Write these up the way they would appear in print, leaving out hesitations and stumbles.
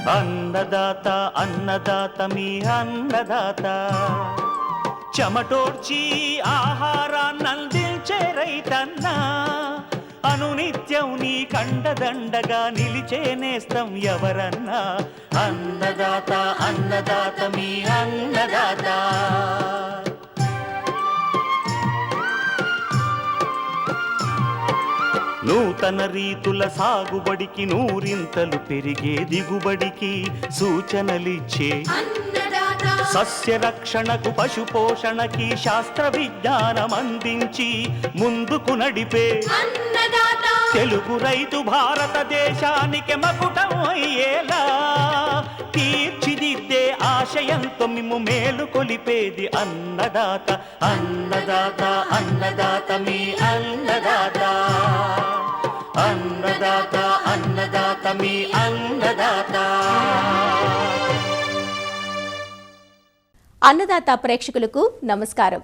అన్నదాత అన్నదాత మీ అన్నదాత, చెమటోడ్చి ఆహారాన్నందించే రైతన్నా, అనునిత్యం నీ కండదండగా నిలిచే నేస్తం ఎవరన్నా. అన్నదాత అన్నదాత మీ అన్నదాత. నూతన రీతుల సాగుబడికి, నూరింతలు పెరిగే దిగుబడికి సూచనలిచ్చే సస్య రక్షణకు, పశు పోషణకి శాస్త్ర విజ్ఞానం అందించి ముందుకు నడిపే తెలుగు రైతు భారతదేశానికి మకుటం అయ్యేలా తీర్చిదిద్దే ఆశయంతో మిమ్ము మేలు కొలిపేది అన్నదాత. అన్నదాత అన్నదాత మీ అన్నదాత. అన్నదాత అన్నదాత మీ అన్నదాత. అన్నదాత ప్రేక్షకులకు నమస్కారం.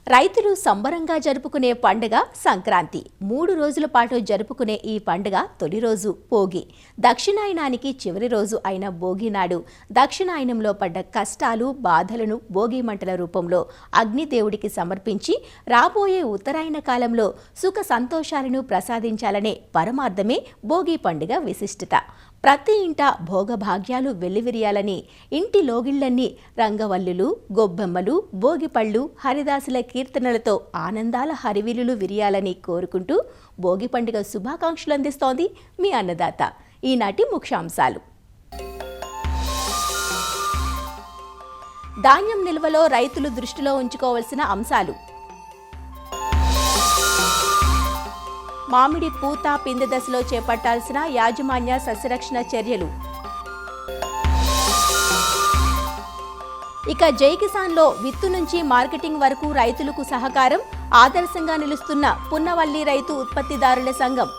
రైతులు సంబరంగా జరుపుకునే పండుగ సంక్రాంతి. 3 రోజుల పాటు జరుపుకునే ఈ పండుగ తొలి రోజు భోగి, దక్షిణాయనానికి చివరి రోజు అయిన భోగి నాడు దక్షిణాయనంలో పడ్డ కష్టాలు బాధలను భోగి మంటల రూపంలో అగ్నిదేవుడికి సమర్పించి రాబోయే ఉత్తరాయణ కాలంలో సుఖ సంతోషాలను ప్రసాదించాలనే పరమార్థమే భోగి పండుగ విశిష్టత. ప్రతి ఇంట భోగభాగ్యాలు వెల్లివిరియాలని ఇంటి లోగిళ్లన్నీ రంగవల్లులు, గొబ్బెమ్మలు, భోగిపళ్ళు, హరిదాసుల కీర్తనలతో ఆనందాల హరివిల్లులు విరియాలని కోరుకుంటూ భోగి పండుగ శుభాకాంక్షలు అందిస్తోంది మీ అన్నదాత. ఈనాటి ముఖ్యాంశాలు: ధాన్యం నిల్వలో రైతులు దృష్టిలో ఉంచుకోవాల్సిన అంశాలు, మామిడి పూత పిందె దశలో చేపట్టాల్సిన యాజమాన్య సస్యరక్షణ చర్యలు, ఇక జై కిసాన్లో విత్తు నుంచి మార్కెటింగ్ వరకు రైతులకు సహకారం, ఆదర్శంగా నిలుస్తున్న పున్నవల్లి రైతు ఉత్పత్తిదారుల సంఘం.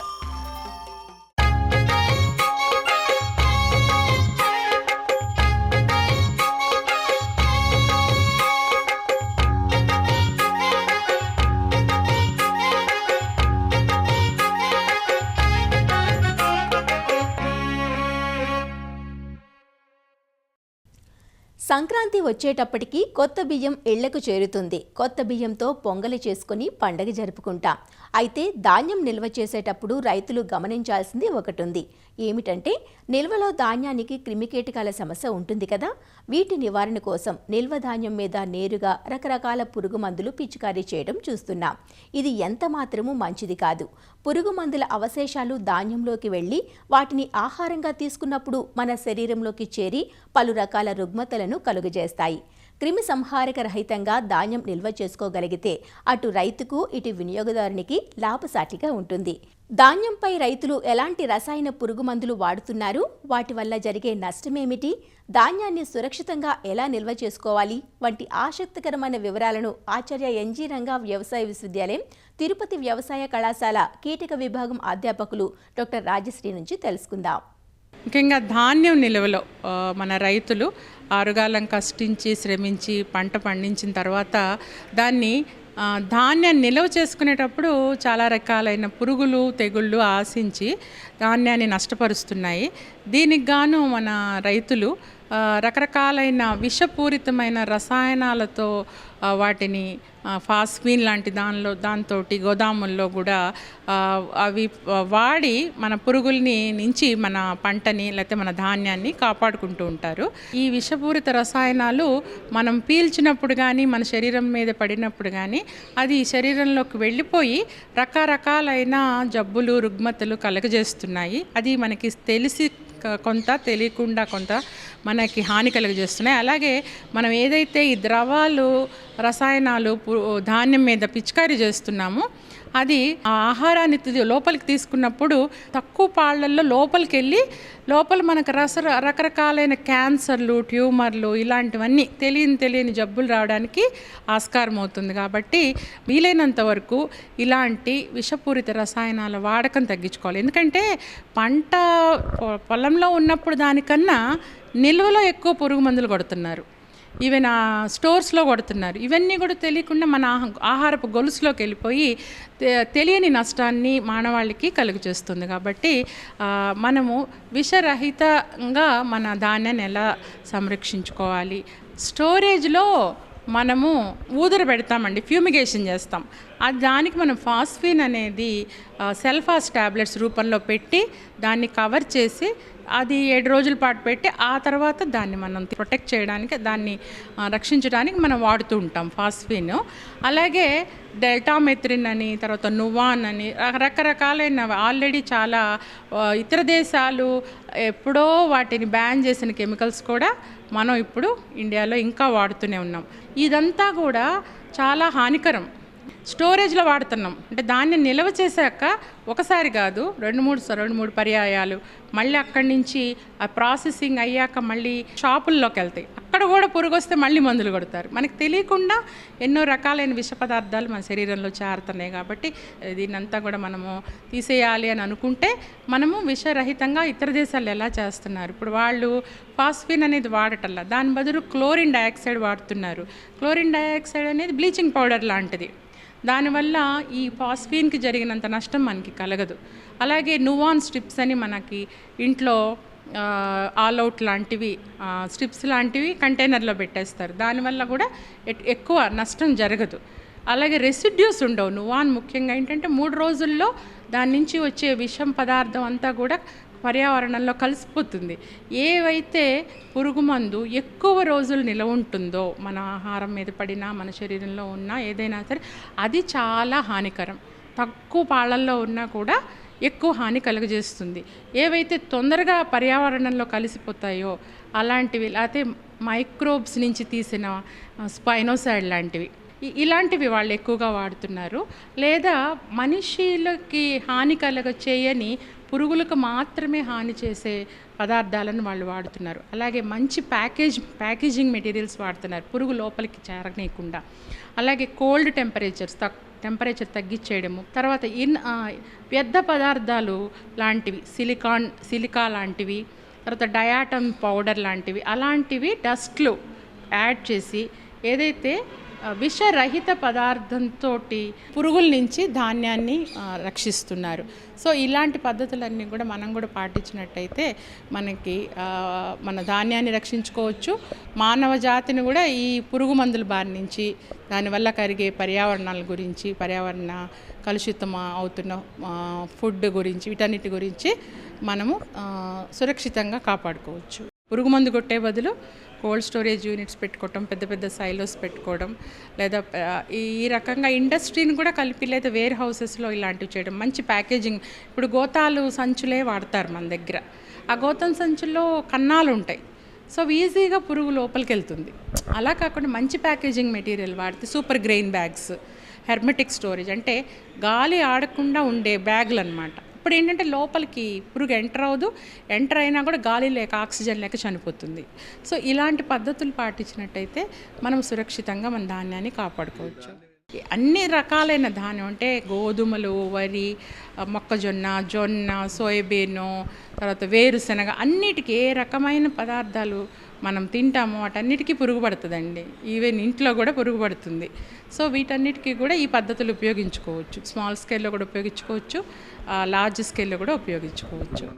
సంక్రాంతి వచ్చేటప్పటికి కొత్త బియ్యం ఇళ్లకు చేరుతుంది. కొత్త బియ్యంతో పొంగలి చేసుకుని పండగ జరుపుకుంటాం. అయితే ధాన్యం నిల్వ చేసేటప్పుడు రైతులు గమనించాల్సింది ఒకటి ఉంది. ఏమిటంటే నిల్వలో ధాన్యానికి క్రిమికీటకాల సమస్య ఉంటుంది కదా. వీటి నివారణ కోసం నిల్వ ధాన్యం మీద నేరుగా రకరకాల పురుగు మందులు పిచికారీ చేయడం చూస్తున్నాం. ఇది ఎంత మాత్రమూ మంచిది కాదు. పురుగు మందుల అవశేషాలు ధాన్యంలోకి వెళ్లి వాటిని ఆహారంగా తీసుకున్నప్పుడు మన శరీరంలోకి చేరి పలు రకాల రుగ్మతలను కలుగజేస్తాయి. క్రిమి సంహారక రహితంగా ధాన్యం నిల్వ చేసుకోగలిగితే అటు రైతుకు ఇటు వినియోగదారునికి లాభసాటిగా ఉంటుంది. ధాన్యంపై రైతులు ఎలాంటి రసాయన పురుగు మందులు వాడుతున్నారు, వాటి వల్ల జరిగే నష్టమేమిటి, ధాన్యాన్ని సురక్షితంగా ఎలా నిల్వ చేసుకోవాలి వంటి ఆసక్తికరమైన వివరాలను ఆచార్య ఎన్జీ రంగా వ్యవసాయ విశ్వవిద్యాలయం తిరుపతి వ్యవసాయ కళాశాల కీటక విభాగం అధ్యాపకులు డాక్టర్ రాజశ్రీ నుంచి తెలుసుకుందాం. ముఖ్యంగా ధాన్యం నిల్వలో మన రైతులు ఆరుగాలం కష్టించి శ్రమించి పంట పండించిన తర్వాత దాన్ని ధాన్యాన్ని నిల్వ చేసుకునేటప్పుడు చాలా రకాలైన పురుగులు తెగుళ్ళు ఆశించి ధాన్యాన్ని నష్టపరుస్తున్నాయి. దీనికి గాను మన రైతులు రకరకాలైన విషపూరితమైన రసాయనాలతో వాటిని ఫాస్ఫిన్ లాంటి దాంతో గోదాముల్లో కూడా అవి వాడి మన పురుగుల్ని నుంచి మన పంటని లేకపోతే మన ధాన్యాన్ని కాపాడుకుంటూ ఉంటారు. ఈ విషపూరిత రసాయనాలు మనం పీల్చినప్పుడు కానీ మన శరీరం మీద పడినప్పుడు కానీ అది శరీరంలోకి వెళ్ళిపోయి రకరకాలైన జబ్బులు రుగ్మతలు కలుగజేస్తున్నాయి. అది మనకి తెలిసి కొంత తెలియకుండా కొంత మనకి హాని కలుగజేస్తున్నాయి. అలాగే మనం ఏదైతే ఈ ద్రవాలు రసాయనాలు ధాన్యం మీద పిచికారీ చేస్తున్నామో అది ఆ ఆహారాన్ని లోపలికి తీసుకున్నప్పుడు తక్కువ పాళ్లల్లో లోపలికి వెళ్ళి లోపల మనకు రకరకాలైన క్యాన్సర్లు, ట్యూమర్లు ఇలాంటివన్నీ తెలియని జబ్బులు రావడానికి ఆస్కారం అవుతుంది. కాబట్టి వీలైనంత వరకు ఇలాంటి విషపూరిత రసాయనాల వాడకం తగ్గించుకోవాలి. ఎందుకంటే పంట పొలంలో ఉన్నప్పుడు దానికన్నా నిల్వలో ఎక్కువ పురుగు మందులు కొడుతున్నారు. ఈవెన్ స్టోర్స్లో కొడుతున్నారు. ఇవన్నీ కూడా తెలియకుండా మన ఆహారపు గొలుసులోకి వెళ్ళిపోయి తెలియని నష్టాన్ని మానవాళికి కలుగు చేస్తుంది. కాబట్టి మనము విషరహితంగా మన ధాన్యాన్ని ఎలా సంరక్షించుకోవాలి, స్టోరేజ్లో మనము ఊదర పెడతామండి, ఫ్యూమిగేషన్ చేస్తాం. దానికి మనం ఫాస్ఫిన్ అనేది సెల్ఫాస్ టాబ్లెట్స్ రూపంలో పెట్టి దాన్ని కవర్ చేసి అది 7 రోజుల పాటు పెట్టి ఆ తర్వాత దాన్ని మనం ప్రొటెక్ట్ చేయడానికి, దాన్ని రక్షించడానికి మనం వాడుతూ ఉంటాం ఫాస్ఫిన్. అలాగే డెల్టామెథ్రిన్ అని, తర్వాత నువాన్ అని రకరకాలైన ఆల్రెడీ చాలా ఇతర దేశాలు ఎప్పుడో వాటిని బ్యాన్ చేసిన కెమికల్స్ కూడా మనం ఇప్పుడు ఇండియాలో ఇంకా వాడుతూనే ఉన్నాం. ఇదంతా కూడా చాలా హానికరం. స్టోరేజ్లో వాడుతున్నాం అంటే దాన్ని నిల్వ చేశాక ఒకసారి కాదు, 2-3 పర్యాయాలు మళ్ళీ అక్కడి నుంచి ఆ ప్రాసెసింగ్ అయ్యాక మళ్ళీ షాపుల్లోకి వెళ్తాయి. అక్కడ కూడా పురుగు వస్తే మళ్ళీ మందులు కొడతారు. మనకు తెలియకుండా ఎన్నో రకాలైన విష పదార్థాలు మన శరీరంలో చేరుతున్నాయి. కాబట్టి దీన్నంతా కూడా మనము తీసేయాలి అని అనుకుంటే మనము విషరహితంగా ఇతర దేశాలు ఎలా చేస్తున్నారు, ఇప్పుడు వాళ్ళు ఫాస్ఫిన్ అనేది వాడటల్లా, దాని బదులు క్లోరిన్ డయాక్సైడ్ వాడుతున్నారు. క్లోరిన్ డయాక్సైడ్ అనేది బ్లీచింగ్ పౌడర్ లాంటిది. దానివల్ల ఈ ఫాస్ఫిన్కి జరిగినంత నష్టం మనకి కలగదు. అలాగే నువాన్ స్ట్రిప్స్ అని మనకి ఇంట్లో ఆల్అవుట్ లాంటివి స్ట్రిప్స్ లాంటివి కంటైనర్లో పెట్టేస్తారు. దానివల్ల కూడా ఎక్కువ నష్టం జరగదు. అలాగే రెసిడ్యూస్ ఉండవు. నువాన్ ముఖ్యంగా ఏంటంటే 3 రోజుల్లో దాని నుంచి వచ్చే విషం పదార్థం అంతా కూడా పర్యావరణంలో కలిసిపోతుంది. ఏవైతే పురుగు మందు ఎక్కువ రోజులు నిలవ ఉంటుందో మన ఆహారం మీద పడినా మన శరీరంలో ఉన్నా ఏదైనా సరే అది చాలా హానికరం. తక్కువ పాళ్ళల్లో ఉన్నా కూడా ఎక్కువ హాని కలుగజేస్తుంది. ఏవైతే తొందరగా పర్యావరణంలో కలిసిపోతాయో అలాంటివి, లేకపోతే మైక్రోబ్స్ నుంచి తీసిన స్పైనోసైడ్ లాంటివి, ఇలాంటివి వాళ్ళు ఎక్కువగా వాడుతున్నారు. లేదా మనిషిలకి హాని కలగ చేయని పురుగులకు మాత్రమే హాని చేసే పదార్థాలను వాళ్ళు వాడుతున్నారు. అలాగే మంచి ప్యాకేజింగ్ మెటీరియల్స్ వాడుతున్నారు పురుగు లోపలికి చేరనీయకుండా. అలాగే కోల్డ్ టెంపరేచర్ తగ్గించేయడము. తర్వాత వ్యర్థ పదార్థాలు లాంటివి సిలికా లాంటివి, తర్వాత డయాటమ్ పౌడర్ లాంటివి, అలాంటివి డస్ట్లు యాడ్ చేసి ఏదైతే విషరహిత పదార్థంతో పురుగుల నుంచి ధాన్యాన్ని రక్షిస్తున్నారు. సో ఇలాంటి పద్ధతులన్నీ కూడా మనం కూడా పాటించినట్టయితే మనకి మన ధాన్యాన్ని రక్షించుకోవచ్చు. మానవ జాతిని కూడా ఈ పురుగు మందుల బారి నుంచి, దానివల్ల కరిగే పర్యావరణాల గురించి, పర్యావరణ కలుషితం అవుతున్న ఫుడ్ గురించి, వీటన్నిటి గురించి మనము సురక్షితంగా కాపాడుకోవచ్చు. పురుగు మందు కొట్టే బదులు కోల్డ్ స్టోరేజ్ యూనిట్స్ పెట్టుకోవటం, పెద్ద పెద్ద సైలోస్ పెట్టుకోవడం, లేదా ఈ రకంగా ఇండస్ట్రీని కూడా కలిపి లేదా వేర్ హౌసెస్లో ఇలాంటివి చేయడం. మంచి ప్యాకేజింగ్, ఇప్పుడు గోతాలు సంచులే వాడతారు మన దగ్గర. ఆ గోతం సంచుల్లో కన్నాలు ఉంటాయి. సో ఈజీగా పురుగు లోపలికి వెళ్తుంది. అలా కాకుండా మంచి ప్యాకేజింగ్ మెటీరియల్ వాడితే super grain bags, hermetic storage అంటే గాలి ఆడకుండా ఉండే బ్యాగులు అన్నమాట. ఇప్పుడు ఏంటంటే లోపలికి పురుగు ఎంటర్ అయినా కూడా గాలి లేక, ఆక్సిజన్ లేక చనిపోతుంది. సో ఇలాంటి పద్ధతులు పాటించినట్టయితే మనం సురక్షితంగా మన ధాన్యాన్ని కాపాడుకోవచ్చు. అన్ని రకాలైన ధాన్యం అంటే గోధుమలు, వరి, మొక్కజొన్న, జొన్న, సోయాబీను, తర్వాత వేరుశనగ, అన్నిటికీ ఏ రకమైన పదార్థాలు మనం తింటామో వాటన్నిటికీ పురుగు పడుతుందండి. ఈవెన్ ఇంట్లో కూడా పురుగు పడుతుంది. సో వీటన్నిటికీ కూడా ఈ పద్ధతులు ఉపయోగించుకోవచ్చు. స్మాల్ స్కేల్లో కూడా ఉపయోగించుకోవచ్చు, లార్జ్ స్కేల్లో కూడా ఉపయోగించుకోవచ్చు.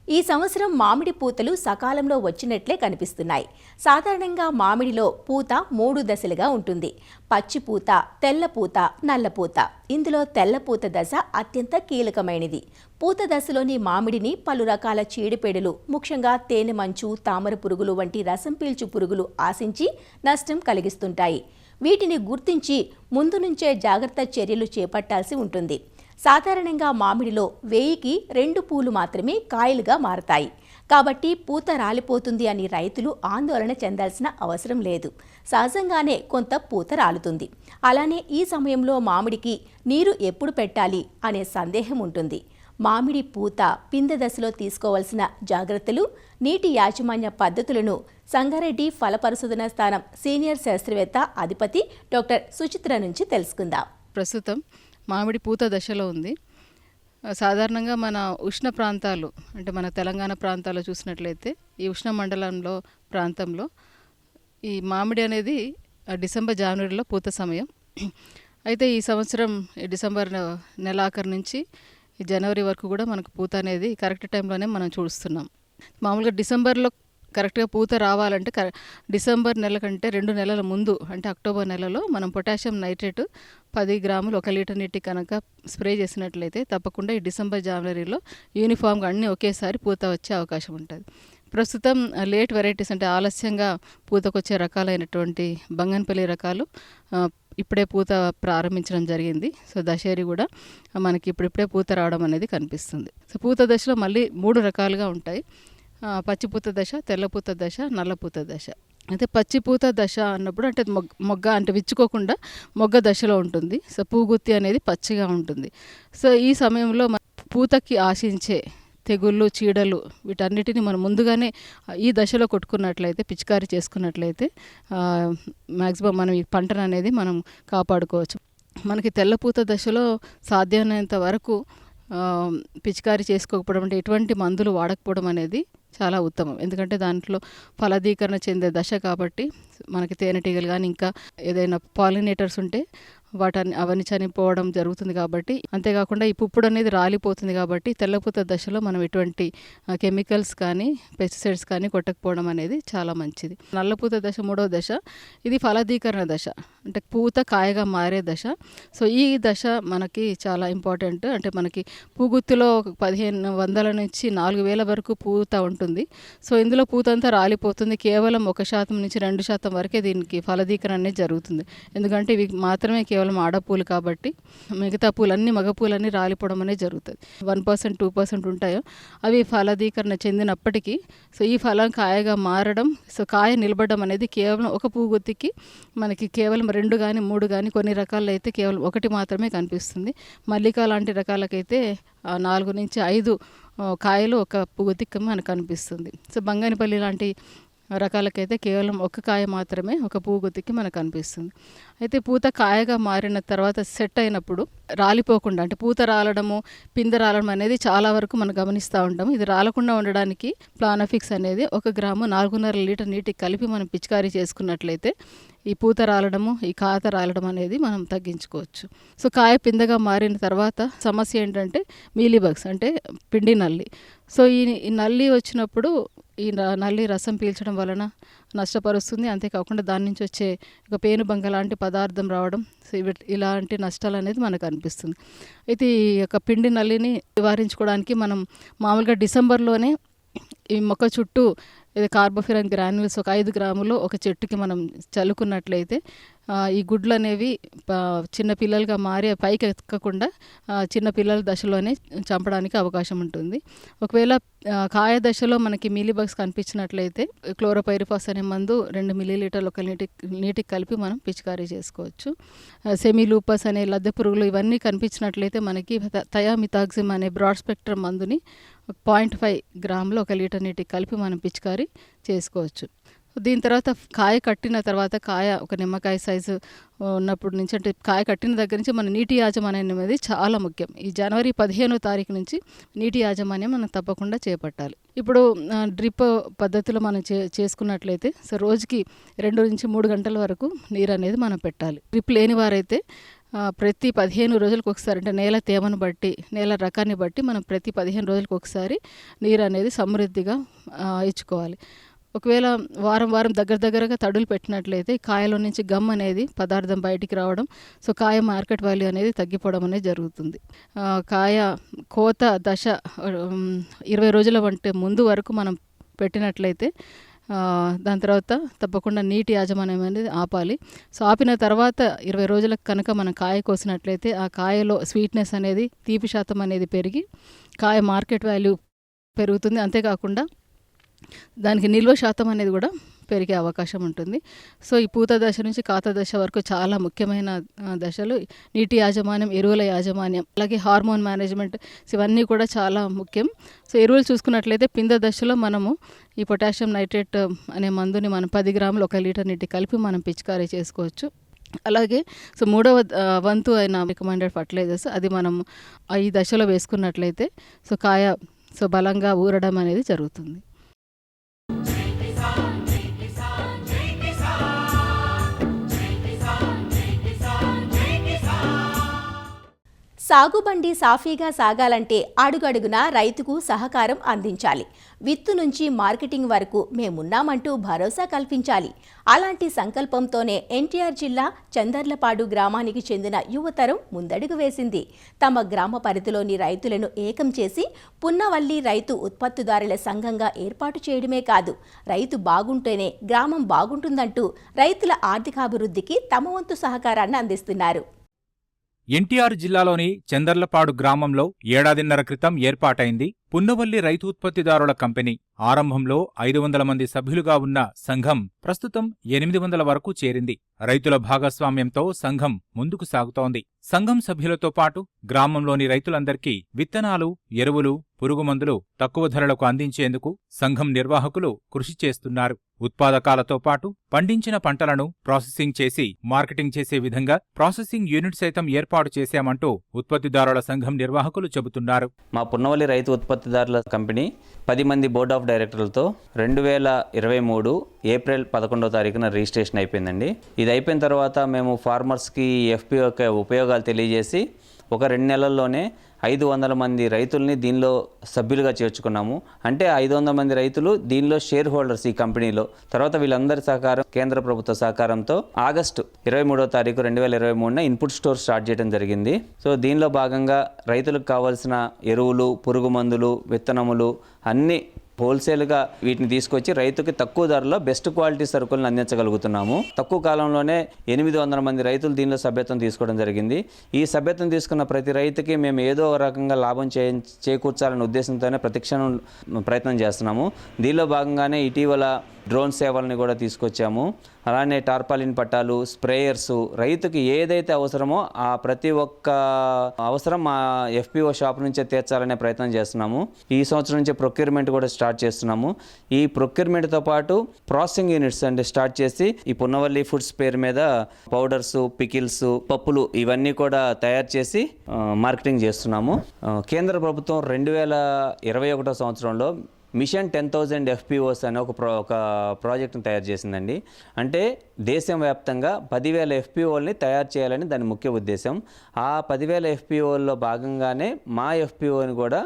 ఈ సంవత్సరం మామిడి పూతలు సకాలంలో వచ్చినట్లే కనిపిస్తున్నాయి. సాధారణంగా మామిడిలో పూత 3 దశలుగా ఉంటుంది. పచ్చి పూత, తెల్ల పూత, నల్ల పూత. ఇందులో తెల్ల పూత దశ అత్యంత కీలకమైనది. పూత దశలోని మామిడిని పలు రకాల చీడపీడలు, ముఖ్యంగా తేనె మంచు, తామర పురుగులు వంటి రసం పీల్చు పురుగులు ఆశించి నష్టం కలిగిస్తుంటాయి. వీటిని గుర్తించి ముందు నుంచే జాగ్రత్త చర్యలు చేపట్టాల్సి ఉంటుంది. సాధారణంగా మామిడిలో 1000కి 2 పూలు మాత్రమే కాయలుగా మారతాయి. కాబట్టి పూత రాలిపోతుంది అని రైతులు ఆందోళన చెందాల్సిన అవసరం లేదు. సహజంగానే కొంత పూత రాలుతుంది. అలానే ఈ సమయంలో మామిడికి నీరు ఎప్పుడు పెట్టాలి అనే సందేహం ఉంటుంది. మామిడి పూత పిందె దశలో తీసుకోవాల్సిన జాగ్రత్తలు, నీటి యాజమాన్య పద్ధతులను సంగారెడ్డి ఫల పరిశోధనా స్థానం సీనియర్ శాస్త్రవేత్త అధిపతి డాక్టర్ సుచిత్ర నుంచి తెలుసుకుందాం. ప్రస్తుతం మామిడి పూత దశలో ఉంది. సాధారణంగా మన ఉష్ణ ప్రాంతాలు అంటే మన తెలంగాణ ప్రాంతాల్లో చూసినట్లయితే ఈ ఉష్ణ మండలంలో ప్రాంతంలో ఈ మామిడి అనేది డిసెంబర్ జనవరిలో పూత సమయం. అయితే ఈ సంవత్సరం డిసెంబర్ నెలాఖరు నుంచి ఈ జనవరి వరకు కూడా మనకు పూత అనేది కరెక్ట్ టైంలోనే మనం చూస్తున్నాం. మామూలుగా డిసెంబర్లో కరెక్ట్గా పూత రావాలంటే డిసెంబర్ నెల కంటే 2 నెలల ముందు అంటే అక్టోబర్ నెలలో మనం పొటాషియం నైట్రేట్ 10 గ్రాములు 1 లీటర్ నీటి కనుక స్ప్రే చేసినట్లయితే తప్పకుండా ఈ డిసెంబర్ జనవరిలో యూనిఫామ్గా అన్నీ ఒకేసారి పూత వచ్చే అవకాశం ఉంటుంది. ప్రస్తుతం లేట్ వెరైటీస్ అంటే ఆలస్యంగా పూతకొచ్చే రకాలైనటువంటి బంగన్పల్లి రకాలు ఇప్పుడే పూత ప్రారంభించడం జరిగింది. సో దశేరి కూడా మనకి ఇప్పుడిప్పుడే పూత రావడం అనేది కనిపిస్తుంది. సో పూత దశలో మళ్ళీ 3 రకాలుగా ఉంటాయి. పచ్చిపూత దశ, తెల్లపూత దశ, నల్లపూత దశ. అయితే పచ్చిపూత దశ అన్నప్పుడు అంటే మొగ్గ అంటే విచ్చుకోకుండా మొగ్గ దశలో ఉంటుంది. సో పూగుత్తి అనేది పచ్చిగా ఉంటుంది. సో ఈ సమయంలో పూతకి ఆశించే తెగుళ్ళు, చీడలు వీటన్నిటిని మనం ముందుగానే ఈ దశలో కొట్టుకున్నట్లయితే, పిచికారీ చేసుకున్నట్లయితే మ్యాక్సిమం మనం ఈ పంటను అనేది మనం కాపాడుకోవచ్చు. మనకి తెల్లపూత దశలో సాధ్యమైనంత వరకు పిచికారీ చేసుకోకపోవడం అంటే ఎటువంటి మందులు వాడకపోవడం అనేది చాలా ఉత్తమం. ఎందుకంటే దాంట్లో ఫలదీకరణ చెందే దశ కాబట్టి మనకి తేనెటీగలు కానీ ఇంకా ఏదైనా పాలినేటర్స్ ఉంటే అవన్నీ చనిపోవడం జరుగుతుంది కాబట్టి, అంతేకాకుండా ఈ పుప్పుడు అనేది రాలిపోతుంది కాబట్టి తెల్లపూత దశలో మనం ఎటువంటి కెమికల్స్ కానీ పెస్టిసైడ్స్ కానీ కొట్టకపోవడం అనేది చాలా మంచిది. నల్లపూత దశ 3వ దశ, ఇది ఫలదీకరణ దశ అంటే పూత కాయగా మారే దశ. సో ఈ దశ మనకి చాలా ఇంపార్టెంట్. అంటే మనకి పూగుత్తిలో 1500 నుంచి 4000 వరకు పూత ఉంటుంది. సో ఇందులో పూత అంతా రాలిపోతుంది. కేవలం 1% నుంచి 2% వరకే దీనికి ఫలదీకరణ అనేది జరుగుతుంది. ఎందుకంటే ఇవి మాత్రమే కేవలం ఆడపూలు కాబట్టి మిగతా పూలన్నీ మగ పూలన్నీ రాలిపోవడం అనేది జరుగుతుంది. 1% 2% ఉంటాయో అవి ఫలదీకరణ చెందినప్పటికీ సో ఈ ఫలం కాయగా మారడం, సో కాయ నిలబడడం అనేది కేవలం ఒక పూగుత్తికి మనకి కేవలం 2 కానీ 3 కానీ కొన్ని రకాల్లో అయితే కేవలం 1 మాత్రమే కనిపిస్తుంది. మల్లిక లాంటి రకాలకైతే 4 నుంచి 5 కాయలు ఒక పూగుత్తికి మనకు కనిపిస్తుంది. సో బంగనపల్లి లాంటి రకాలకైతే కేవలం 1 కాయ మాత్రమే ఒక పూగుత్తికి మనకు కనిపిస్తుంది. అయితే పూత కాయగా మారిన తర్వాత సెట్ అయినప్పుడు రాలిపోకుండా అంటే పూత రాలడము, పిందె రాలడం అనేది చాలా వరకు మనం గమనిస్తూ ఉంటాము. ఇది రాలకుండా ఉండడానికి ప్లానఫిక్స్ అనేది 1 గ్రాము 4.5 లీటర్ నీటికి కలిపి మనం పిచికారీ చేసుకున్నట్లయితే ఈ పూత రాలడము, ఈ కాత రాలడం అనేది మనం తగ్గించుకోవచ్చు. సో కాయ పిందెగా మారిన తర్వాత సమస్య ఏంటంటే మీలీబగ్స్ అంటే పిండి నల్లి. సో ఈ నల్లి వచ్చినప్పుడు ఈ నల్లి రసం పీల్చడం వలన నష్టపరుస్తుంది. అంతేకాకుండా దాని నుంచి వచ్చే ఒక పేనుబంక లాంటి పదార్థం రావడం, ఇలాంటి నష్టాలు అనేది మనకు అనిపిస్తుంది. అయితే ఈ యొక్క పిండి నల్లిని నివారించుకోవడానికి మనం మామూలుగా డిసెంబర్లోనే ఈ మొక్క చుట్టూ ఇది కార్బోఫిరాన్ గ్రాన్యూల్స్ ఒక 5 గ్రాములు ఒక చెట్టుకి మనం చల్లుకున్నట్లయితే ఈ గుడ్లు అనేవి చిన్న పిల్లలుగా మారి పైకి ఎక్కకుండా చిన్న పిల్లల దశలోనే చంపడానికి అవకాశం ఉంటుంది. ఒకవేళ కాయ దశలో మనకి మీలీబగ్స్ కనిపించినట్లయితే క్లోరోపైరిఫాస్ అనే మందు 2 మిల్లీలీటర్లు 1 నీటికి కలిపి మనం పిచికారీ చేసుకోవచ్చు. సెమీలూపస్ అనే లద్దె పురుగులు ఇవన్నీ కనిపించినట్లయితే మనకి థయామిథాక్సిమ్ అనే బ్రాడ్ స్పెక్ట్రమ్ మందుని 0.5 గ్రాములు 1 లీటర్ నీటికి కలిపి మనం పిచికారీ చేసుకోవచ్చు. దీని తర్వాత కాయ కట్టిన తర్వాత కాయ ఒక నిమ్మకాయ సైజు ఉన్నప్పటి నుంచి అంటే కాయ కట్టిన దగ్గర నుంచి మన నీటి యాజమాన్యం అనేది చాలా ముఖ్యం. ఈ జనవరి 15వ తారీఖు నుంచి నీటి యాజమాన్యం మనం తప్పకుండా చేపట్టాలి. ఇప్పుడు డ్రిప్ పద్ధతిలో మనం చేసుకున్నట్లయితే సో రోజుకి 2 నుంచి 3 గంటల వరకు నీరు అనేది మనం పెట్టాలి. డ్రిప్ లేని వారైతే ప్రతి 15 రోజులకు ఒకసారి అంటే నేల తేమను బట్టి, నేల రకాన్ని బట్టి మనం ప్రతి 15 రోజులకు ఒకసారి నీరు అనేది సమృద్ధిగా ఇచ్చుకోవాలి. ఒకవేళ వారం దగ్గరగా తడులు పెట్టినట్లయితే కాయలో నుంచి గమ్ అనేది పదార్థం బయటికి రావడం, సో కాయ మార్కెట్ వాల్యూ అనేది తగ్గిపోవడం అనేది జరుగుతుంది. కాయ కోత దశ 20 రోజుల వంటి ముందు వరకు మనం పెట్టినట్లయితే దాని తర్వాత తప్పకుండా నీటి యాజమాన్యం అనేది ఆపాలి. సో ఆపిన తర్వాత 20 రోజులకు కనుక మనం కాయ కోసినట్లయితే ఆ కాయలో స్వీట్నెస్ అనేది, తీపి శాతం అనేది పెరిగి కాయ మార్కెట్ వాల్యూ పెరుగుతుంది. అంతేకాకుండా దానికి నిల్వ శాతం అనేది కూడా పెరిగే అవకాశం ఉంటుంది. సో ఈ పూత దశ నుంచి కాత దశ వరకు చాలా ముఖ్యమైన దశలు నీటి యాజమాన్యం, ఎరువుల యాజమాన్యం, అలాగే హార్మోన్ మేనేజ్మెంట్, ఇవన్నీ కూడా చాలా ముఖ్యం. సో ఎరువులు చూసుకున్నట్లయితే పింద దశలో మనము ఈ పొటాషియం నైట్రేట్ అనే మందుని మనం 10 గ్రాములు 1 లీటర్ నీటి కలిపి మనం పిచికారీ చేసుకోవచ్చు. అలాగే సో మూడవ వంతు అయిన రికమెండెడ్ ఫర్టిలైజర్స్ అది మనం ఈ దశలో వేసుకున్నట్లయితే సో కాయ బలంగా ఊరడం అనేది జరుగుతుంది. సాగుబండి సాఫీగా సాగాలంటే అడుగడుగునా రైతుకు సహకారం అందించాలి. విత్తు నుంచి మార్కెటింగ్ వరకు మేమున్నామంటూ భరోసా కల్పించాలి. అలాంటి సంకల్పంతోనే ఎన్టీఆర్ జిల్లా చందర్లపాడు గ్రామానికి చెందిన యువతరం ముందడుగు వేసింది. తమ గ్రామ పరిధిలోని రైతులను ఏకం చేసి పున్నవల్లి రైతు ఉత్పత్తిదారుల సంఘంగా ఏర్పాటు చేయడమే కాదు, రైతు బాగుంటేనే గ్రామం బాగుంటుందంటూ రైతుల ఆర్థికాభివృద్ధికి తమ వంతు సహకారాన్ని అందిస్తున్నారు. ఎన్టీఆర్ జిల్లాలోని చందర్లపాడు గ్రామంలో ఏడాదిన్నర క్రితం ఏర్పాటైంది పున్నవల్లి రైతు ఉత్పత్తిదారుల కంపెనీ. ఆరంభంలో 500 మంది సభ్యులుగా ఉన్న సంఘం ప్రస్తుతం 800 వరకు చేరింది. రైతుల భాగస్వామ్యంతో సంఘం ముందుకు సాగుతోంది. సంఘం సభ్యులతో పాటు గ్రామంలోని రైతులందరికీ విత్తనాలు, ఎరువులు, పురుగుమందులు తక్కువ ధరలకు అందించేందుకు సంఘం నిర్వాహకులు కృషి చేస్తున్నారు. ఉత్పాదకాలతో పాటు పండించిన పంటలను ప్రాసెసింగ్ చేసి మార్కెటింగ్ చేసే విధంగా ప్రాసెసింగ్ యూనిట్ సైతం ఏర్పాటు చేశామంటూ ఉత్పత్తిదారుల సంఘం నిర్వాహకులు చెబుతున్నారు. మా పున్నవల్లి రైతు ఉత్పత్తిదారుల కంపెనీ 10 మంది బోర్డ్ ఆఫ్ డైరెక్టర్లతో 2023 ఏప్రిల్ 11వ తారీఖున రిజిస్ట్రేషన్ అయిపోయిందండి. ఇది అయిపోయిన తర్వాత మేము ఫార్మర్స్కి ఎఫ్పిఓ యొక్క ఉపయోగాలు తెలియజేసి ఒక 2 నెలల్లోనే 500 మంది రైతుల్ని దీనిలో సభ్యులుగా చేర్చుకున్నాము. అంటే 500 మంది రైతులు దీనిలో షేర్ హోల్డర్స్ ఈ కంపెనీలో. తర్వాత వీళ్ళందరి సహకారం, కేంద్ర ప్రభుత్వ సహకారంతో ఆగస్టు 23వ తారీఖు 2023న ఇన్పుట్ స్టోర్ స్టార్ట్ చేయడం జరిగింది. సో దీనిలో భాగంగా రైతులకు కావాల్సిన ఎరువులు, పురుగు మందులు, విత్తనములు అన్నీ హోల్సేల్గా వీటిని తీసుకొచ్చి రైతుకి తక్కువ ధరలో బెస్ట్ క్వాలిటీ సరుకులను అందించగలుగుతున్నాము. తక్కువ కాలంలోనే 800 మంది రైతులు దీనిలో సభ్యత్వం తీసుకోవడం జరిగింది. ఈ సభ్యత్వం తీసుకున్న ప్రతి రైతుకి మేము ఏదో ఒక రకంగా లాభం చేకూర్చాలనే ఉద్దేశంతోనే ప్రతిక్షణం ప్రయత్నం చేస్తున్నాము. దీనిలో భాగంగానే ఇటీవల డ్రోన్ సేవల్ని కూడా తీసుకొచ్చాము. అలానే టార్పాలిన్ పట్టాలు, స్ప్రేయర్స్, రైతుకి ఏదైతే అవసరమో ఆ ప్రతి ఒక్క అవసరం మా ఎఫ్పిఓ షాప్ నుంచే తీర్చాలనే ప్రయత్నం చేస్తున్నాము. ఈ సంవత్సరం నుంచే ప్రొక్యూర్మెంట్ కూడా స్టార్ట్ చేస్తున్నాము. ఈ ప్రొక్యూర్మెంట్తో పాటు ప్రాసెసింగ్ యూనిట్స్ అంటే స్టార్ట్ చేసి ఈ పున్నవల్లి ఫుడ్స్ పేరు మీద పౌడర్స్, పికిల్స్, పప్పులు ఇవన్నీ కూడా తయారు చేసి మార్కెటింగ్ చేస్తున్నాము. కేంద్ర ప్రభుత్వం 2021 సంవత్సరంలో మిషన్ 10,000 FPOs అనే ఒక ప్రాజెక్ట్ని తయారు చేసిందండి. అంటే దేశం వ్యాప్తంగా 10,000 FPOల్ని తయారు చేయాలని దాని ముఖ్య ఉద్దేశం. ఆ 10,000 FPOల్లో భాగంగానే మా FPOని కూడా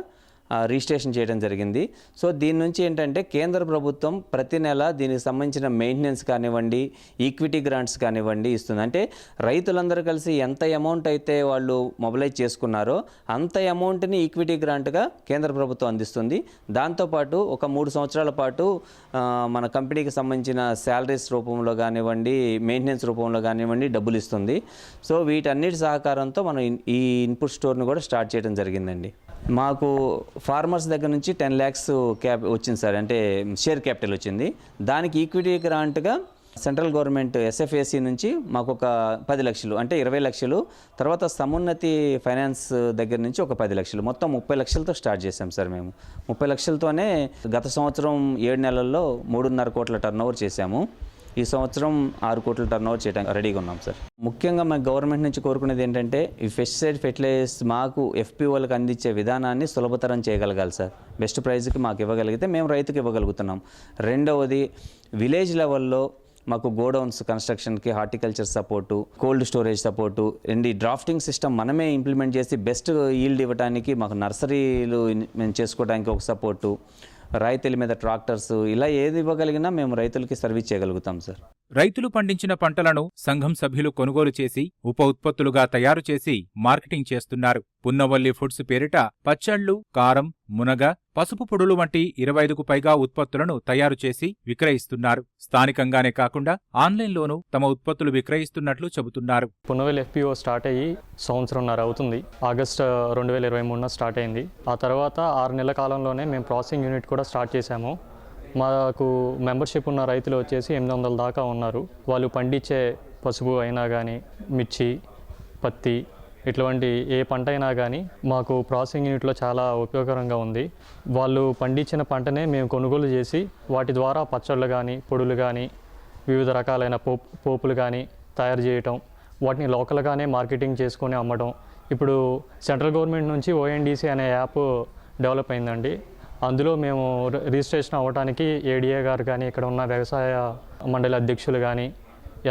రిజిస్ట్రేషన్ చేయడం జరిగింది. సో దీని నుంచి ఏంటంటే కేంద్ర ప్రభుత్వం ప్రతి నెల దీనికి సంబంధించిన మెయింటెనెన్స్ కానివ్వండి, ఈక్విటీ గ్రాంట్స్ కానివ్వండి ఇస్తుంది. అంటే రైతులందరూ కలిసి ఎంత అమౌంట్ అయితే వాళ్ళు మొబిలైజ్ చేసుకున్నారో అంత అమౌంట్ని ఈక్విటీ గ్రాంట్గా కేంద్ర ప్రభుత్వం అందిస్తుంది. దాంతోపాటు ఒక 3 సంవత్సరాల పాటు మన కంపెనీకి సంబంధించిన శాలరీస్ రూపంలో కానివ్వండి, మెయింటెనెన్స్ రూపంలో కానివ్వండి డబ్బులు ఇస్తుంది. సో వీటన్నిటి సహకారంతో మనం ఈ ఇన్పుట్ స్టోర్ని కూడా స్టార్ట్ చేయడం జరిగిందండి. మాకు ఫార్మర్స్ దగ్గర నుంచి 10 lakhs వచ్చింది సార్, అంటే షేర్ క్యాపిటల్ వచ్చింది. దానికి ఈక్విటీ గ్రాంట్గా సెంట్రల్ గవర్నమెంట్ SFAC నుంచి మాకు ఒక 10 లక్షలు అంటే 20 లక్షలు, తర్వాత సమున్నతి ఫైనాన్స్ దగ్గర నుంచి ఒక 10 లక్షలు, మొత్తం 30 లక్షలతో స్టార్ట్ చేసాం సార్. మేము 30 లక్షలతోనే గత సంవత్సరం 7 నెలల్లో 3.5 కోట్ల టర్నోవర్ చేశాము. ఈ సంవత్సరం 6 కోట్ల టర్నోవర్ చేయడానికి రెడీగా ఉన్నాం సార్. ముఖ్యంగా మా గవర్నమెంట్ నుంచి కోరుకునేది ఏంటంటే ఈ పెస్టిసైడ్ ఫెర్టిలైజర్స్ మాకు FPOలకు అందించే విధానాన్ని సులభతరం చేయగలగాలి సార్. బెస్ట్ ప్రైస్కి మాకు ఇవ్వగలిగితే మేము రైతుకి ఇవ్వగలుగుతున్నాం. రెండవది విలేజ్ లెవెల్లో మాకు గోడౌన్స్ కన్స్ట్రక్షన్కి horticulture support, cold storage support and ఈ డ్రాఫ్టింగ్ సిస్టమ్ మనమే ఇంప్లిమెంట్ చేసి బెస్ట్ ఈల్డ్ ఇవ్వడానికి మాకు నర్సరీలు మేము చేసుకోవడానికి ఒక సపోర్టు, రైతుల మీద ట్రాక్టర్స్, ఇలా ఏది ఇవ్వగలిగినా మేము రైతులకి సర్వీస్ చేయగలుగుతాం సార్. రైతులు పండించిన పంటలను సంఘం సభ్యులు కొనుగోలు చేసి ఉప ఉత్పత్తులుగా తయారు చేసి మార్కెటింగ్ చేస్తున్నారు. పున్నవల్లి ఫుడ్స్ పేరిట పచ్చళ్ళు, కారం, మునగ, పసుపు పొడులు వంటి 25కు పైగా ఉత్పత్తులను తయారు చేసి విక్రయిస్తున్నారు. స్థానికంగానే కాకుండా ఆన్లైన్లోనూ తమ ఉత్పత్తులు విక్రయిస్తున్నట్లు చెబుతున్నారు. పున్నవల్లి FPO స్టార్ట్ అయ్యి సంవత్సరంన్నర అవుతుంది. ఆగస్టు 2023న స్టార్ట్ అయింది. ఆ తర్వాత 6 నెలల కాలంలోనే మేము ప్రాసెసింగ్ యూనిట్ కూడా స్టార్ట్ చేశాము. మాకు మెంబర్షిప్ ఉన్న రైతులు వచ్చేసి 800 దాకా ఉన్నారు. వాళ్ళు పండించే పసుపు అయినా కానీ, మిర్చి, పత్తి, ఇటువంటి ఏ పంట అయినా కానీ మాకు ప్రాసెసింగ్ యూనిట్లో చాలా ఉపయోగకరంగా ఉంది. వాళ్ళు పండించిన పంటనే మేము కొనుగోలు చేసి వాటి ద్వారా పచ్చళ్ళు కానీ, పొడులు కానీ, వివిధ రకాలైన పోపులు కానీ తయారు చేయటం, వాటిని లోకల్గానే మార్కెటింగ్ చేసుకొని అమ్మడం. ఇప్పుడు సెంట్రల్ గవర్నమెంట్ నుంచి ONDC అనే యాప్ డెవలప్ అయిందండి. అందులో మేము రిజిస్ట్రేషన్ అవ్వడానికి ADA గారు కానీ, ఇక్కడ ఉన్న వ్యవసాయ మండలి అధ్యక్షులు కానీ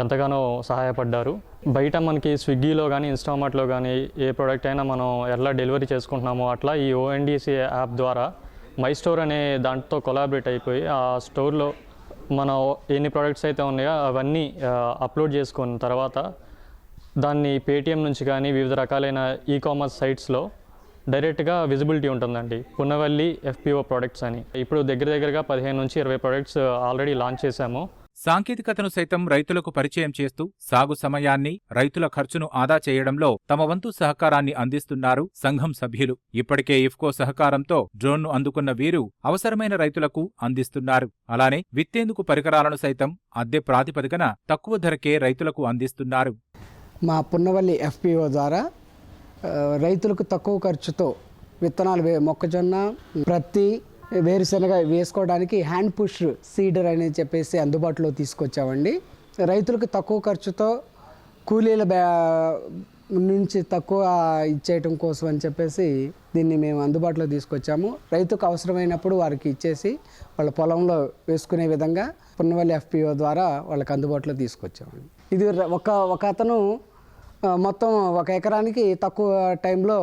ఎంతగానో సహాయపడ్డారు. బయట మనకి స్విగ్గీలో కానీ, ఇన్స్టామార్ట్లో కానీ ఏ ప్రోడక్ట్ అయినా మనం ఎలా డెలివరీ చేసుకుంటున్నామో అట్లా ఈ ONDC యాప్ ద్వారా మై స్టోర్ అనే దాంట్లో కొలాబరేట్ అయిపోయి ఆ స్టోర్లో మనం ఎన్ని ప్రోడక్ట్స్ అయితే ఉన్నాయో అవన్నీ అప్లోడ్ చేసుకున్న తర్వాత దాన్ని పేటిఎం నుంచి కానీ వివిధ రకాలైన ఈకామర్స్ సైట్స్లో డైరెక్ట్గా విజిబిలిటీ ఉంటుందండి. పున్నవల్లి FPO ప్రోడక్ట్స్ అని. ఇప్పుడు దగ్గరగా 15 నుంచి 20 ప్రోడక్ట్స్ ఆల్రెడీ లాంచ్ చేశాము. సాంకేతికతను సైతం రైతులకు పరిచయం చేస్తూ సాగు సమయాన్ని, రైతుల ఖర్చును ఆదా చేయడంలో తమ వంతు సహకారాన్ని అందిస్తున్నారు సంఘం సభ్యులు. ఇప్పటికే ఇఫ్కో సహకారంతో డ్రోన్ను అందుకున్న వీరు అవసరమైన రైతులకు అందిస్తున్నారు. అలానే విత్తేందుకు పరికరాలను సైతం అద్దె ప్రాతిపదికన తక్కువ ధరకే రైతులకు అందిస్తున్నారు. మా పున్నవల్లి FPO ద్వారా రైతులకు తక్కువ ఖర్చుతో విత్తనాలు మొక్కజొన్న, ప్రత్తి, వేరుశనగ వేసుకోవడానికి హ్యాండ్ పుష్ సీడర్ అని చెప్పేసి అందుబాటులో తీసుకొచ్చామండి. రైతులకు తక్కువ ఖర్చుతో కూలీల నుంచి తక్కువ ఇచ్చేయటం కోసం అని చెప్పేసి దీన్ని మేము అందుబాటులో తీసుకొచ్చాము. రైతుకు అవసరమైనప్పుడు వారికి ఇచ్చేసి వాళ్ళ పొలంలో వేసుకునే విధంగా పున్నవల్లి FPO ద్వారా వాళ్ళకి అందుబాటులో తీసుకొచ్చామండి. ఇది ఒక అతను మొత్తం 1 ఎకరానికి తక్కువ టైంలో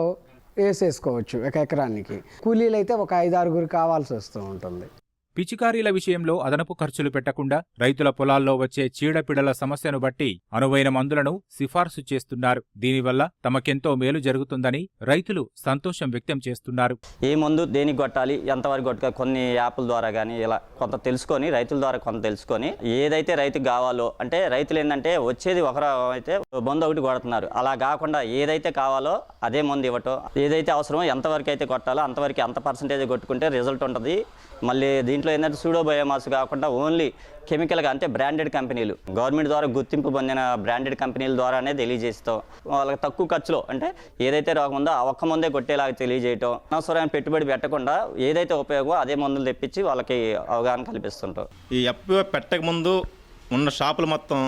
వేసేసుకోవచ్చు. 1 ఎకరానికి కూలీలు అయితే ఒక 5-6 కావాల్సి వస్తూ ఉంటుంది. పిచికారీల విషయంలో అదనపు ఖర్చులు పెట్టకుండా రైతుల పొలాల్లో వచ్చే చీడపీడల సమస్యను బట్టి అనువైన మందులను సిఫార్సు చేస్తున్నారు. దీనివల్ల తమకెంతో మేలు జరుగుతుందని రైతులు సంతోషం వ్యక్తం చేస్తున్నారు. ఏ మందు దేనికి కొట్టాలి, ఎంతవరకు కొట్టాలి, కొన్ని యాప్ల ద్వారా కానీ ఇలా కొంత తెలుసుకొని, రైతుల ద్వారా కొంత తెలుసుకొని ఏదైతే రైతుకు కావాలో, అంటే రైతులు ఏంటంటే వచ్చేది ఒకరు అయితే మందు ఒకటి కొడుతున్నారు. అలా కాకుండా ఏదైతే కావాలో అదే మందు ఇవ్వటం, ఏదైతే అవసరమో ఎంతవరకు అయితే కొట్టాలో అంతవరకు ఎంత పర్సెంటేజ్ కొట్టుకుంటే రిజల్ట్ ఉంటుంది. మళ్ళీ దీంట్లో ఏంటంటే సూడోబయోమాస్ కాకుండా ఓన్లీ కెమికల్గా, అంటే బ్రాండెడ్ కంపెనీలు, గవర్నమెంట్ ద్వారా గుర్తింపు పొందిన బ్రాండెడ్ కంపెనీల ద్వారానే తెలియజేస్తాం. వాళ్ళకి తక్కువ ఖర్చులో, అంటే ఏదైతే రోగం ఉందో ఆ ఒక్క మందే కొట్టేలాగా తెలియజేయటం, అనవసరమైన పెట్టుబడి పెట్టకుండా ఏదైతే ఉపయోగమో అదే మందులు తెప్పించి వాళ్ళకి అవగాహన కల్పిస్తుంటాం. ఈ FPO పెట్టక ముందు ఉన్న షాపులు మొత్తం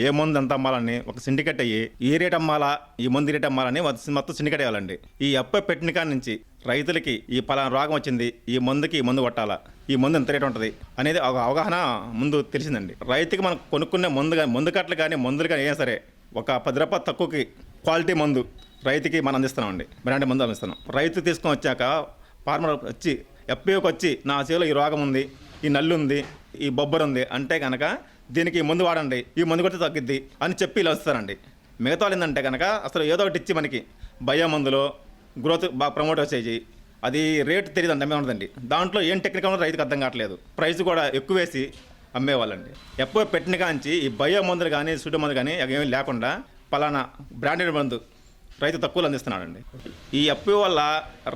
ఏ మందు ఎంత అమ్మాలని ఒక సిండికేట్ అయ్యి, ఈ రేట్ అమ్మాలా, ఈ మందు రేట్ అమ్మాలని మొత్తం సిండికేట్ అయ్యాలండి. ఈ FPO పెట్టిన కాడి నుంచి రైతులకి ఈ పలానా రోగం వచ్చింది, ఈ మందుకి ఈ మందు కొట్టాలా, ఈ మందు ఎంత రేట్ ఉంటుంది అనేది ఒక అవగాహన ముందు తెలిసిందండి. రైతుకి మనం కొనుక్కునే మందు కట్టలు కానీ, మందులు కానీ ఏం సరే ఒక 10 రూపాయలు తక్కువకి క్వాలిటీ మందు రైతుకి మనం అందిస్తున్నామండి. బ్రాండెడ్ మందు అందిస్తున్నాం. రైతు తీసుకొని వచ్చాక ఫార్మర్ వచ్చి FPOకి వచ్చి నా చేలో ఈ రోగం ఉంది, ఈ నల్లు ఉంది, ఈ బొబ్బరు ఉంది అంటే కనుక దీనికి ఈ మందు వాడండి, ఈ మందు కొడితే తగ్గిద్ది అని చెప్పి ఇలా వస్తారండి. మిగతా వాళ్ళు ఏంటంటే కనుక అసలు ఏదో ఒకటి ఇచ్చి మనకి బయో మందులో గ్రోత్ బాగా ప్రమోట్ వచ్చేసి అది రేటు తెలియదు అండి, అమ్మే ఉండదండి. దాంట్లో ఏం టెక్నికల్ రైతుకి అర్థం కావట్లేదు. ప్రైస్ కూడా ఎక్కువ వేసి అమ్మేవాళ్ళండి. FPO పెట్టిన కాంచి ఈ బయో మందులు కానీ, సూడో మందులు కానీ ఏమీ లేకుండా పలానా బ్రాండెడ్ మందు రైతు తక్కువలో అందిస్తున్నాడండి. ఈ FPO వల్ల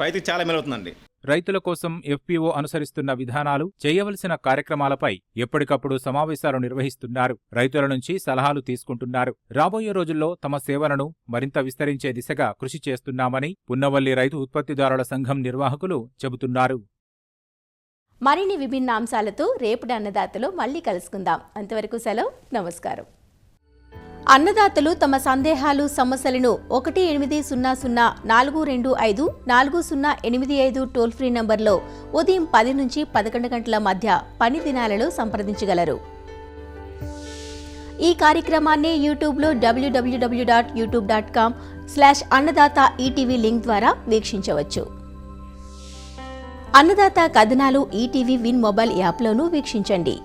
రైతుకి చాలా మేలవుతుందండి. రైతుల కోసం FPO అనుసరిస్తున్న విధానాలు, చేయవలసిన కార్యక్రమాలపై ఎప్పటికప్పుడు సమావేశాలు నిర్వహిస్తున్నారు. రైతుల నుంచి సలహాలు తీసుకుంటున్నారు. రాబోయే రోజుల్లో తమ సేవలను మరింత విస్తరించే దిశగా కృషి చేస్తున్నామని పున్నవల్లి రైతు ఉత్పత్తిదారుల సంఘం నిర్వాహకులు చెబుతున్నారు. మరిన్ని విభిన్న అంశాలతో రేపటి అన్నదాతలో మళ్ళీ కలుసుకుందాం. అంతవరకు సెలవు, నమస్కారం. అన్నదాతలు తమ సందేహాలు, సమస్యలను 18004254085 టోల్ ఫ్రీ నంబర్లో ఉదయం 10 నుంచి 11 గంటల మధ్య పని దినాలలో సంప్రదించగలరు. ఈ కార్యక్రమాన్ని యూట్యూబ్లో www.youtube.com/అన్నదాత ఈటీవీ లింక్ ద్వారా వీక్షించవచ్చు. అన్నదాత కథనాలు ఈటీవీ విన్ మొబైల్ యాప్లోనూ వీక్షించండి.